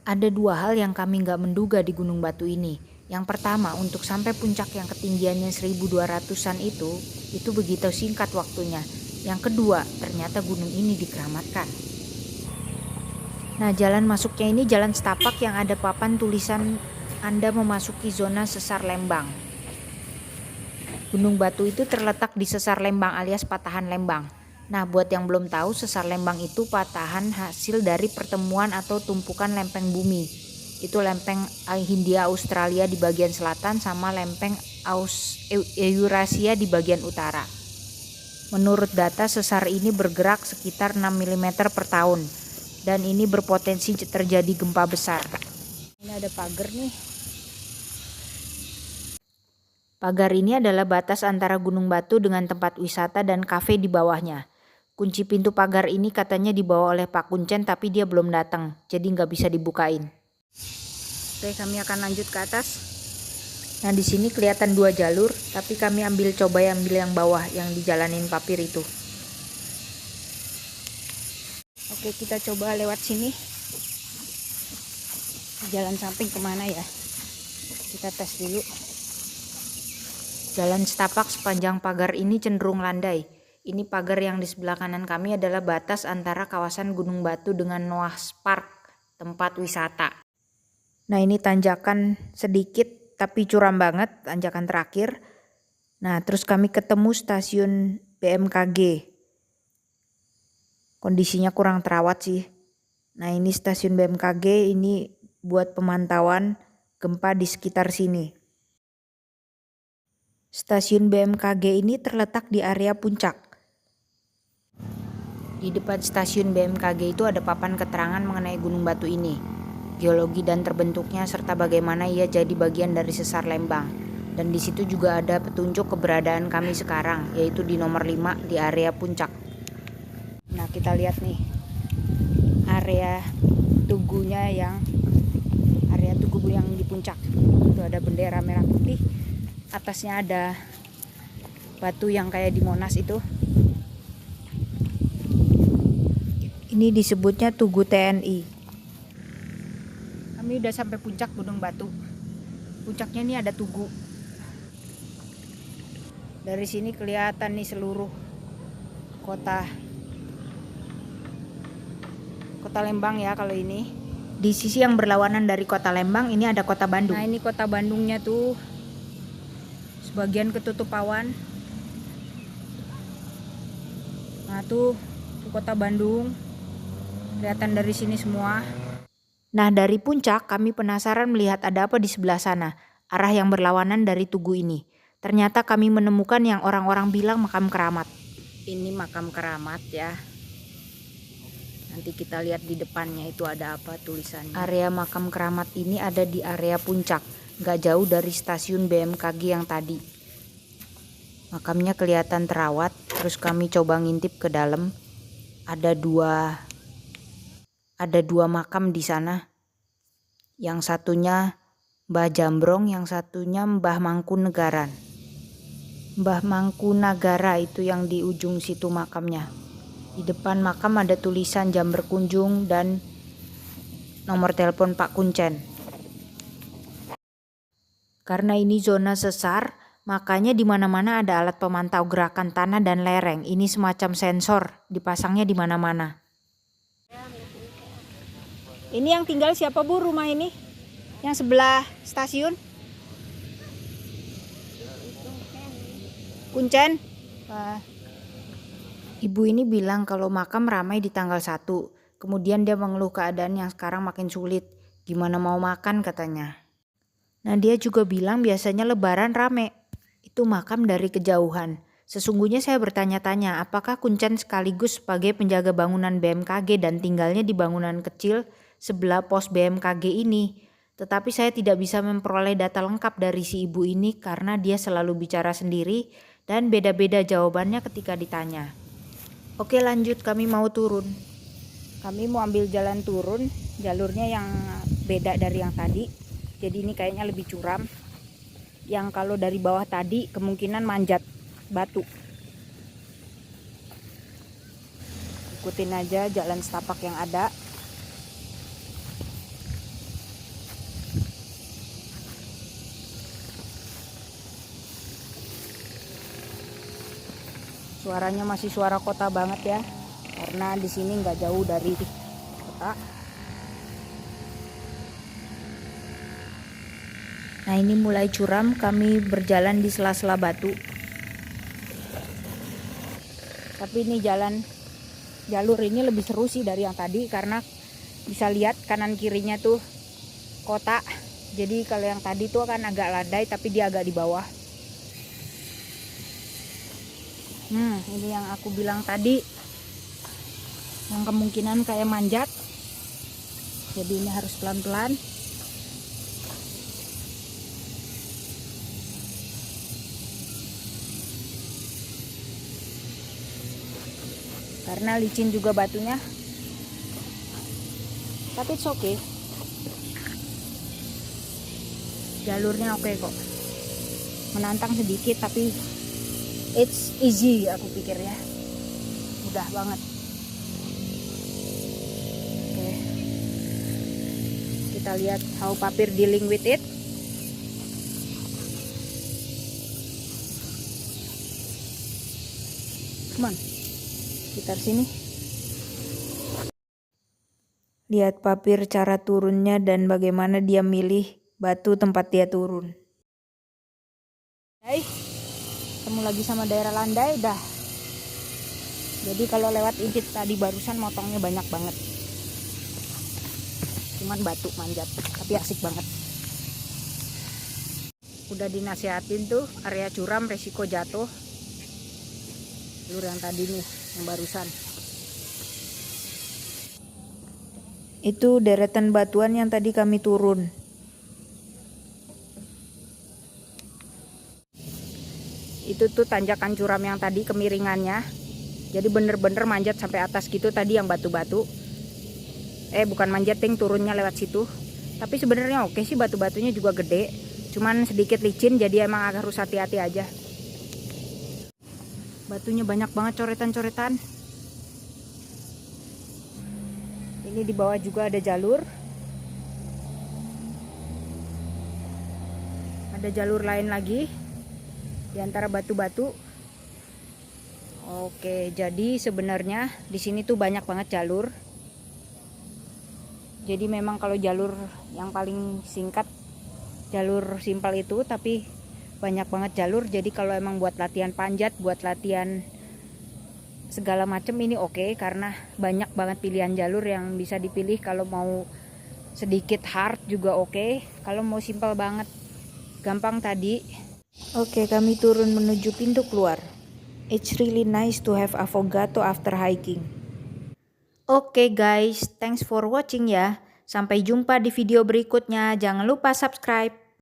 Ada dua hal yang kami nggak menduga di Gunung Batu ini. Yang pertama, untuk sampai puncak yang ketinggiannya 1200-an itu begitu singkat waktunya. Yang kedua, ternyata gunung ini dikeramatkan. Nah, jalan masuknya ini jalan setapak yang ada papan tulisan Anda memasuki zona sesar Lembang. Gunung Batu itu terletak di sesar Lembang alias patahan Lembang. Nah, buat yang belum tahu, sesar Lembang itu patahan hasil dari pertemuan atau tumpukan lempeng bumi. Itu lempeng Hindia Australia di bagian selatan sama lempeng Eurasia di bagian utara. Menurut data, sesar ini bergerak sekitar 6 mm per tahun dan ini berpotensi terjadi gempa besar. Ini ada pagar nih. Pagar ini adalah batas antara Gunung Batu dengan tempat wisata dan kafe di bawahnya. Kunci pintu pagar ini katanya dibawa oleh Pak Kuncen tapi dia belum datang, jadi nggak bisa dibukain. Oke, kami akan lanjut ke atas. Nah, di sini kelihatan dua jalur, tapi kami coba ambil yang bawah yang dijalanin papir itu. Oke, kita coba lewat sini. Jalan samping kemana ya? Kita tes dulu. Jalan setapak sepanjang pagar ini cenderung landai. Ini pagar yang di sebelah kanan kami adalah batas antara kawasan Gunung Batu dengan Noah's Park, tempat wisata. Nah, ini tanjakan sedikit tapi curam banget, tanjakan terakhir. Nah, terus kami ketemu stasiun BMKG. Kondisinya kurang terawat sih. Nah, ini stasiun BMKG, ini buat pemantauan gempa di sekitar sini. Stasiun BMKG ini terletak di area puncak. Di depan stasiun BMKG itu ada papan keterangan mengenai Gunung Batu ini, geologi dan terbentuknya serta bagaimana ia jadi bagian dari sesar Lembang. Dan di situ juga ada petunjuk keberadaan kami sekarang, yaitu di nomor 5 di area puncak. Nah, kita lihat nih area tugu yang di puncak. Itu ada bendera merah putih. Atasnya ada batu yang kayak di Monas itu. Ini disebutnya Tugu TNI. Kami udah sampai puncak Gunung Batu. Puncaknya ini ada tugu. Dari sini kelihatan nih seluruh kota Lembang ya kalau ini. Di sisi yang berlawanan dari kota Lembang ini ada kota Bandung. Nah, ini kota Bandungnya tuh sebagian ketutup awan. Nah, tuh kota Bandung kelihatan dari sini semua. Nah, dari puncak kami penasaran melihat ada apa di sebelah sana, arah yang berlawanan dari tugu ini. Ternyata kami menemukan yang orang-orang bilang makam keramat. Ini makam keramat ya. Nanti kita lihat di depannya itu ada apa tulisannya. Area makam keramat ini ada di area puncak, gak jauh dari stasiun BMKG yang tadi. Makamnya kelihatan terawat, terus kami coba ngintip ke dalam. Ada dua makam di sana. Yang satunya Mbah Jambrong, yang satunya Mbah Mangkunegaran. Mbah Mangkunagara itu yang di ujung situ makamnya. Di depan makam ada tulisan jam berkunjung dan nomor telepon Pak Kuncen. Karena ini zona sesar, makanya di mana-mana ada alat pemantau gerakan tanah dan lereng. Ini semacam sensor, dipasangnya di mana-mana. Ini yang tinggal siapa Bu rumah ini? Yang sebelah stasiun? Kuncen? Ibu ini bilang kalau makam ramai di tanggal 1. Kemudian dia mengeluh keadaan yang sekarang makin sulit. Gimana mau makan katanya. Nah, dia juga bilang biasanya lebaran rame. Itu makam dari kejauhan. Sesungguhnya saya bertanya-tanya apakah Kuncen sekaligus sebagai penjaga bangunan BMKG dan tinggalnya di bangunan kecil sebelah pos BMKG ini. Tetapi saya tidak bisa memperoleh data lengkap dari si ibu ini karena dia selalu bicara sendiri dan beda-beda jawabannya ketika ditanya. Oke, lanjut, kami mau turun. Kami mau ambil jalan turun, jalurnya yang beda dari yang tadi. Jadi ini kayaknya lebih curam. Yang kalau dari bawah tadi kemungkinan manjat batu. Ikutin aja jalan setapak yang ada. Suaranya masih suara kota banget ya, karena di sini nggak jauh dari kota. Nah ini mulai curam, kami berjalan di sela-sela batu. Tapi ini jalur ini lebih seru sih dari yang tadi, karena bisa lihat kanan kirinya tuh kota. Jadi kalau yang tadi tuh kan agak landai, tapi dia agak di bawah. Ini yang aku bilang tadi, yang kemungkinan kayak manjat. Jadi ini harus pelan-pelan. Karena licin juga batunya. Tapi it's okay. Jalurnya oke kok. Menantang sedikit tapi it's easy aku pikir ya. Mudah banget. Oke. Kita lihat how Papir dealing with it. Come on. Sekitar sini. Lihat Papir cara turunnya dan bagaimana dia milih batu tempat dia turun. Ketemu lagi sama daerah landai dah. Jadi kalau lewat incit tadi barusan motongnya banyak banget. Cuman batu manjat, tapi asik banget. Udah dinasihatin tuh, area curam resiko jatuh. Lur yang tadi nih, yang barusan. Itu deretan batuan yang tadi kami turun. Itu tuh tanjakan curam yang tadi kemiringannya. Jadi bener-bener manjat sampai atas gitu tadi yang batu-batu. Bukan manjat, turunnya lewat situ. Tapi sebenarnya oke sih, batu-batunya juga gede. Cuman sedikit licin, jadi emang agak harus hati-hati aja. Batunya banyak banget coretan-coretan. Ini di bawah juga ada jalur. Ada jalur lain lagi di antara batu-batu. Oke, jadi sebenarnya di sini tuh banyak banget jalur. Jadi memang kalau jalur yang paling singkat jalur simpel itu, tapi banyak banget jalur. Jadi kalau emang buat latihan panjat, buat latihan segala macam ini oke, karena banyak banget pilihan jalur yang bisa dipilih. Kalau mau sedikit hard juga oke, kalau mau simpel banget gampang tadi. Oke, kami turun menuju pintu keluar. It's really nice to have avocado after hiking. Oke guys, thanks for watching ya. Sampai jumpa di video berikutnya. Jangan lupa subscribe.